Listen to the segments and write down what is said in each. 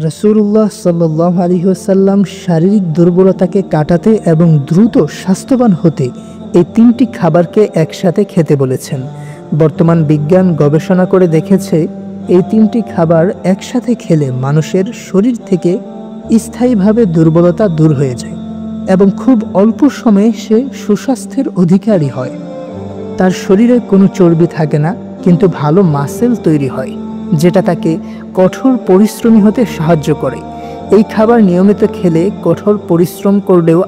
রাসূলুল্লাহ সাল্লাল্লাহু আলাইহি ওয়াসাল্লাম শারীরিক দুর্বলতাকে কাটাতে এবং দ্রুত স্বাস্থ্যবান হতে এই তিনটি খাবারকে একসাথে খেতে বলেছেন। বর্তমান বিজ্ঞান গবেষণা করে দেখেছে এই তিনটি খাবার একসাথে খেলে মানুষের শরীর থেকে স্থায়ীভাবে দুর্বলতা দূর হয়ে যায় এবং খুব অল্প সময়ে সে সুস্বাস্থ্যের অধিকারী হয়। তার শরীরে কোনো চর্বি থাকে না, কিন্তু ভালো মাসেল তৈরি হয়, যেটা তাকে কঠোর পরিশ্রমী হতে সাহায্য করে। এই খাবার নিয়মিত খেলে কঠোর পরিশ্রম করলেও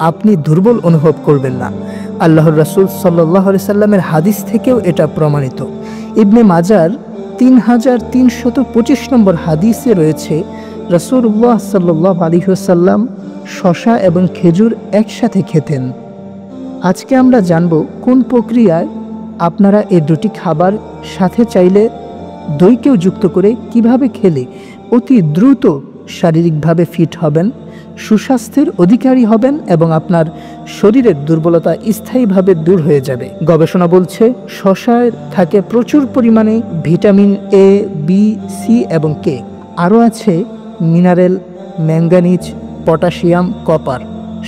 আপনি দুর্বল অনুভব করবেন না। আল্লাহর রাসূল সাল্লাল্লাহু আলাইহি সাল্লামের হাদিস থেকেও এটা প্রমাণিত। ইবনে মাজার 3325 নম্বর হাদিসে রয়েছে, রাসূলুল্লাহ সাল্লাল্লাহু আলাইহি ওয়াসাল্লাম শসা এবং খেজুর একসাথে খেতেন। আজকে আমরা জানব কোন প্রক্রিয়ায় আপনারা এই দুটি খাবার সাথে চাইলে দইকেও যুক্ত করে কিভাবে খেলে অতি দ্রুত শারীরিকভাবে ফিট হবেন, সুস্বাস্থ্যের অধিকারী হবেন এবং আপনার শরীরের দুর্বলতা স্থায়ীভাবে দূর হয়ে যাবে। গবেষণা বলছে শসায় থাকে প্রচুর পরিমাণে ভিটামিন এ, বি, সি এবং কে। আরও আছে মিনারেল, ম্যাঙ্গানিজ, পটাশিয়াম, কপার।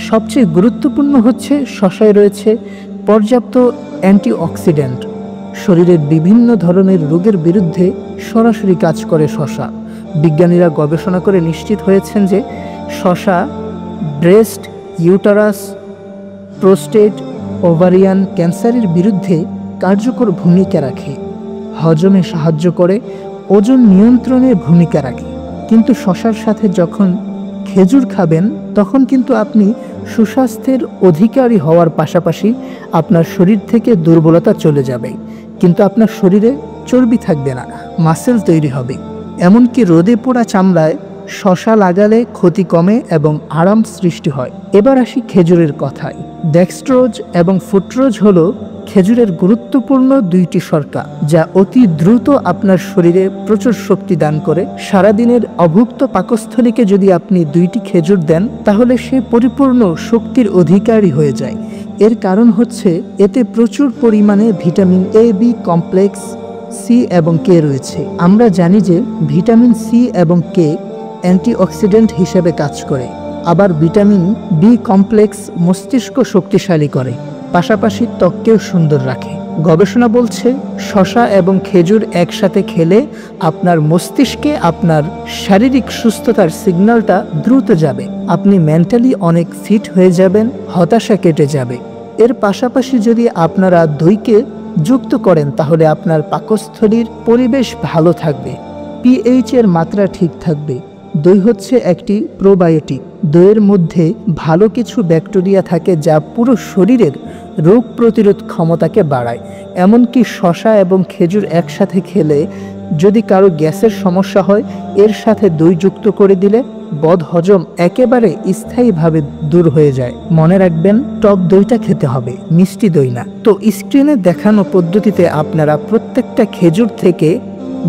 সবচেয়ে গুরুত্বপূর্ণ হচ্ছে শসায় রয়েছে পর্যাপ্ত অ্যান্টিঅক্সিডেন্ট। শরীরের বিভিন্ন ধরনের রোগের বিরুদ্ধে সরাসরি কাজ করে শসা। বিজ্ঞানীরা গবেষণা করে নিশ্চিত হয়েছেন যে শসা ব্রেস্ট, ইউটারাস, প্রোস্টেট, ওভারিয়ান ক্যান্সারের বিরুদ্ধে কার্যকর ভূমিকা রাখে, হজমে সাহায্য করে, ওজন নিয়ন্ত্রণে ভূমিকা রাখে। কিন্তু শসার সাথে যখন খেজুর খাবেন তখন কিন্তু আপনি সুস্বাস্থ্যের অধিকারী হওয়ার পাশাপাশি আপনার শরীর থেকে দুর্বলতা চলে যাবে, কিন্তু আপনার শরীরে চর্বি থাকবে না, মাসেল তৈরি হবে। এমনকি রোদে পোড়া চামড়ায় শসা লাগালে ক্ষতি কমে এবং আরাম সৃষ্টি হয়। এবার আসি খেজুরের কথায়। ডেক্সট্রোজ এবং ফুট্রোজ হলো খেজুরের গুরুত্বপূর্ণ দুইটি শর্করা, যা অতি দ্রুত আপনার শরীরে প্রচুর শক্তি দান করে। সারাদিনের অভুক্ত পাকস্থলীকে যদি আপনি দুইটি খেজুর দেন তাহলে সে পরিপূর্ণ শক্তির অধিকারী হয়ে যায়। এর কারণ হচ্ছে এতে প্রচুর পরিমাণে vitamin A, B complex, C এবং কে রয়েছে। আমরা জানি যে ভিটামিন সি এবং কে অ্যান্টিঅক্সিডেন্ট হিসেবে কাজ করে, আবার ভিটামিন বি কমপ্লেক্স মস্তিষ্ক শক্তিশালী করে, পাশাপাশি ত্বককেও সুন্দর রাখে। গবেষণা বলছে শসা এবং খেজুর একসাথে খেলে আপনার মস্তিষ্কে আপনার শারীরিক সুস্থতার সিগন্যালটা দ্রুত যাবে, আপনি মেন্টালি অনেক ফিট হয়ে যাবেন, হতাশা কেটে যাবে। এর পাশাপাশি যদি আপনারা দইকে যুক্ত করেন তাহলে আপনার পাকস্থলীর পরিবেশ ভালো থাকবে, পিএইচ এর মাত্রা ঠিক থাকবে। দই হচ্ছে একটি প্রোবায়োটিক। দইয়ের মধ্যে ভালো কিছু ব্যাকটেরিয়া থাকে যা পুরো শরীরের রোগ প্রতিরোধ ক্ষমতাকে বাড়ায়। এমনকি শসা এবং খেজুর একসাথে খেলে যদি কারো গ্যাসের সমস্যা হয়, এর সাথে দই যুক্ত করে দিলে বদহজম একেবারে স্থায়ীভাবে দূর হয়ে যায়। মনে রাখবেন, টক দইটা খেতে হবে, মিষ্টি দই না। তো স্ক্রিনে দেখানো পদ্ধতিতে আপনারা প্রত্যেকটা খেজুর থেকে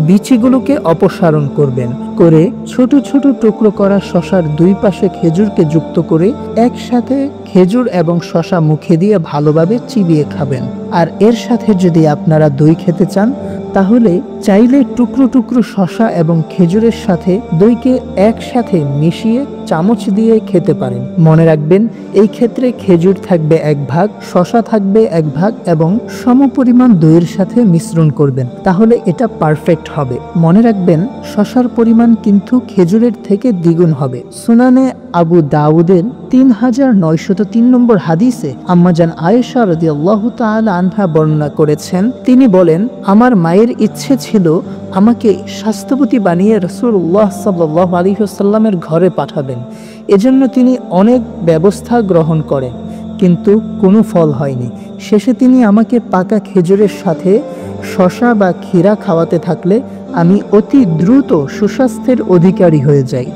বিচিগুলোকে অপসারণ করবেন, করে ছোট ছোট টুকরো করা শসার দুই পাশে খেজুরকে যুক্ত করে একসাথে খেজুর এবং শসা মুখে দিয়ে ভালোভাবে চিবিয়ে খাবেন। আর এর সাথে যদি আপনারা দই খেতে চান তাহলে চাইলে টুকরো টুকরো শসা এবং খেজুরের সাথে দইকে একসাথে মিশিয়ে চামচ দিয়ে খেতে পারেন। মনে রাখবেন, এই ক্ষেত্রে খেজুর থাকবে 1 ভাগ, শসা থাকবে 1 ভাগ এবং সমপরিমাণ দইয়ের সাথে মিশ্রণ করবেন, তাহলে এটা পারফেক্ট হবে। মনে রাখবেন, শসার পরিমাণ কিন্তু খেজুরের থেকে দ্বিগুণ হবে। সুনানে আবু দাউদের 3903 নম্বর হাদিসে আম্মাজান আয়েশা রাদিয়াল্লাহু তাআলা আনহা বর্ণনা করেছেন, তিনি বলেন, আমার মায়ের ইচ্ছে ছিল আমাকে স্বাস্থ্যবতী বানিয়ে রাসূলুল্লাহ সাল্লাল্লাহু আলাইহি ওয়াসাল্লামের ঘরে পাঠাবেন। এজন্য তিনি অনেক ব্যবস্থা গ্রহণ করেন, কিন্তু কোনো ফল হয়নি। শেষে তিনি আমাকে পাকা খেজুরের সাথে শসা বা ক্ষীরা খাওয়াতে থাকলে আমি অতি দ্রুত সুস্বাস্থ্যের অধিকারী হয়ে যাই।